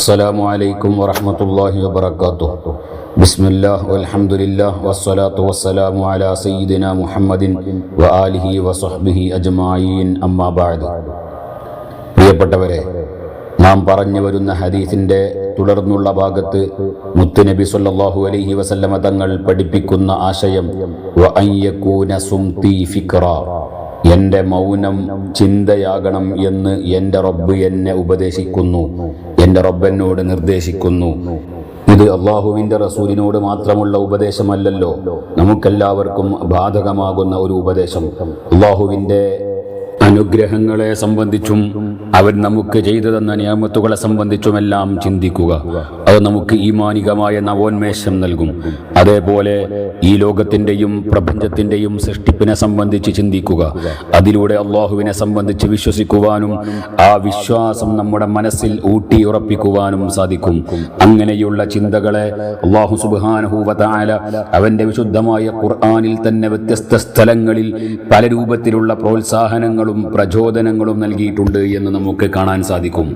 السلام عليكم ورحمة الله وبركاته. بسم الله والحمد لله والصلاة والسلام على سيدنا محمد وآله وصحبه أجمعين أما بعد. പ്രിയപ്പെട്ടവരെ, നാം പറഞ്ഞു വരുന്ന ഹദീസിന്റെ തുടർന്നുള്ള ഭാഗത്ത് മുത്തുനബി സല്ലല്ലാഹു അലൈഹി വസല്ലമ തങ്ങൾ പഠിപ്പിക്കുന്ന ആശയം വഅയ്യകൂന സുംതി ഫിക്റ, എൻ്റെ മൗനം ചിന്തയാകണം എന്ന് എൻ്റെ റബ്ബ് എന്നെ ഉപദേശിക്കുന്നു, എൻ്റെ റബ്ബ് എന്നോട് നിർദ്ദേശിക്കുന്നു. ഇത് അള്ളാഹുവിൻ്റെ റസൂലിനോട് മാത്രമുള്ള ഉപദേശമല്ലല്ലോ, നമുക്കെല്ലാവർക്കും ബാധകമാകുന്ന ഒരു ഉപദേശം. അള്ളാഹുവിൻ്റെ അനുഗ്രഹങ്ങളെ സംബന്ധിച്ചും അവൻ നമുക്ക് ചെയ്തു തന്ന നിയമത്തുകളെ സംബന്ധിച്ചുമെല്ലാം ചിന്തിക്കുക. അത് നമുക്ക് ഈമാനികമായ നവോന്മേഷം നൽകും. അതേപോലെ ഈ ലോകത്തിൻ്റെയും പ്രപഞ്ചത്തിൻ്റെയും സൃഷ്ടിപ്പിനെ സംബന്ധിച്ച് ചിന്തിക്കുക. അതിലൂടെ അള്ളാഹുവിനെ സംബന്ധിച്ച് വിശ്വസിക്കുവാനും ആ വിശ്വാസം നമ്മുടെ മനസ്സിൽ ഊട്ടിയുറപ്പിക്കുവാനും സാധിക്കും. അങ്ങനെയുള്ള ചിന്തകളെ അള്ളാഹു സുബ്ഹാനഹു വ തആല അവൻ്റെ വിശുദ്ധമായ ഖുർആനിൽ തന്നെ വ്യത്യസ്ത സ്ഥലങ്ങളിൽ പല രൂപത്തിലുള്ള പ്രോത്സാഹനങ്ങളും പ്രചോദനങ്ങളും നൽകിയിട്ടുണ്ട് എന്ന് നമുക്ക് കാണാൻ സാധിക്കും.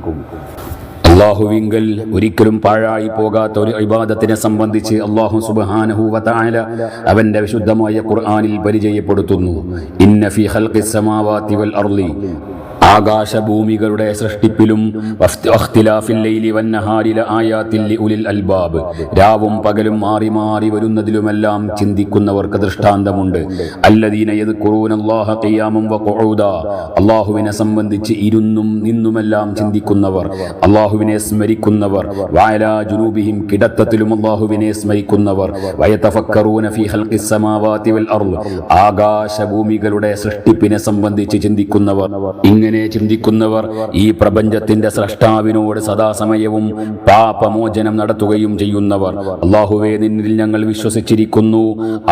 അള്ളാഹുവിങ്കൽ ഒരിക്കലും പാഴായി പോകാത്ത ഒരു ഇബാദത്തിനെ സംബന്ധിച്ച് അള്ളാഹു സുബ്ഹാനഹു വ തആല അവൻ്റെ വിശുദ്ധമായ ഖുർആനിൽ പരിചയപ്പെടുത്തുന്നു. ഇന്ന ഫീ ഖൽഖിസ് സമാവാതി വൽ അർളി, ആകാശഭൂമികളുടെ സൃഷ്ടിപ്പിലും വഖ്തിലാഫിൽ ലൈലി വന്നഹാരി ലആയാതിൻ ലിഉലിൽ അൽബാബ്, രാവും പകലും മാറി മാറി വരുന്നതിലുമെല്ലാം ചിന്തിക്കുന്നവർക്ക് ദൃഷ്ടാന്തമുണ്ട്. അല്ലദീന യദ്കുറൂനല്ലാഹ ഖിയാമൻ വഖുഊദാ, അല്ലാഹുവിനെ സംബന്ധിച്ച് ഇരുന്നും നിന്നുമെല്ലാം ചിന്തിക്കുന്നവർ, അല്ലാഹുവിനെ സ്മരിക്കുന്നവർ. വഅലാ ജുനൂബിഹിം, കിടത്തത്തിലും അല്ലാഹുവിനെ സ്മരിക്കുന്നവർ. വയതഫക്കറൂന ഫീ ഖൽഖിസ് സമാവാതി വൽ അർള്, ആകാശഭൂമികളുടെ സൃഷ്ടിപ്പിനെ സംബന്ധിച്ച് ചിന്തിക്കുന്നവർ. ഇങ്ങനെ ചിന്തിക്കുന്നവർ ഈ പ്രപഞ്ചത്തിന്റെ സ്രഷ്ടാവിനോട് സദാസമയവും പാപമോചനം നടത്തുകയും ചെയ്യുന്നവർ. അല്ലാഹുവേ, നിന്നിൽ ഞങ്ങൾ വിശ്വസിച്ചിരിക്കുന്നു,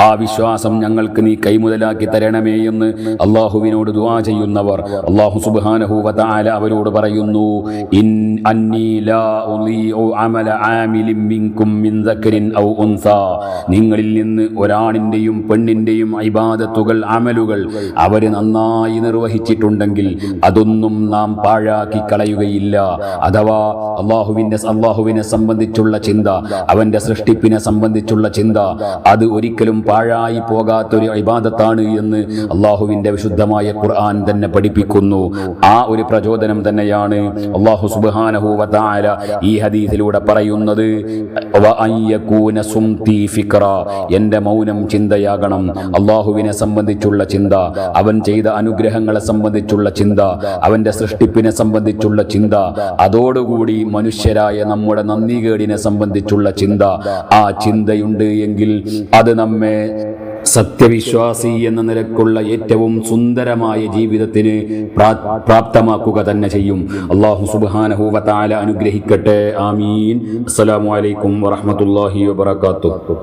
ആ വിശ്വാസം ഞങ്ങൾക്ക് നീ കൈമുതലാക്കി തരണമേ എന്ന് അല്ലാഹുവിനോട് ദുആ ചെയ്യുന്നവർ. അല്ലാഹു സുബ്ഹാനഹു വ തആല അവരോട് പറയുന്നു, ഇൻ അന്നി ലാ ഉളീഉ അമല ആമിലിൻ മിൻകും മിൻ ദക്കരിൻ ഔ ഉൻസാ, നിങ്ങളിൽ നിന്ന് ഒരാണിന്റെയും പെണ്ണിന്റെയും ഇബാദത്തുകൾ, അമലുകൾ അവര് നന്നായി നിർവഹിച്ചിട്ടുണ്ടെങ്കിൽ അതൊന്നും നാം പാഴാക്കി കളയുകയില്ല. അഥവാ അള്ളാഹുവിനെ സംബന്ധിച്ചുള്ള ചിന്ത, അവന്റെ സൃഷ്ടിപ്പിനെ സംബന്ധിച്ചുള്ള ചിന്ത, അത് ഒരിക്കലും പാഴായി പോകാത്തൊരു ഇബാദത്താണ് എന്ന് അള്ളാഹുവിന്റെ വിശുദ്ധമായ ഖുർആൻ തന്നെ പഠിപ്പിക്കുന്നു. ആ ഒരു പ്രചോദനം തന്നെയാണ് അള്ളാഹു സുബ്ഹാനഹു വ തആല ഈ ഹദീസിലൂടെ പറയുന്നത്. വഅയ്യകൂന സുംതി ഫിക്റ, എൻ്റെ മൗനം ചിന്തയാകണം. അള്ളാഹുവിനെ സംബന്ധിച്ചുള്ള ചിന്ത, അവൻ ചെയ്ത അനുഗ്രഹങ്ങളെ സംബന്ധിച്ചുള്ള ചിന്ത, അവന്റെ സൃഷ്ടിപ്പിനെ സംബന്ധിച്ചുള്ള ചിന്ത, അതോടുകൂടി മനുഷ്യരായ നമ്മുടെ നന്ദികേടിനെ സംബന്ധിച്ചുള്ള ചിന്ത, ആ ചിന്തയുണ്ട് എങ്കിൽ അത് നമ്മെ സത്യവിശ്വാസി എന്ന നിലക്കുള്ള ഏറ്റവും സുന്ദരമായ ജീവിതത്തിന് പ്രാപ്തമാക്കുക തന്നെ ചെയ്യും. അല്ലാഹു സുബ്ഹാനഹു വ തആല അനുഗ്രഹിക്കട്ടെ. ആമീൻ. അസ്സലാമു അലൈക്കും വറഹ്മത്തുള്ളാഹി വബറകാതുഹു.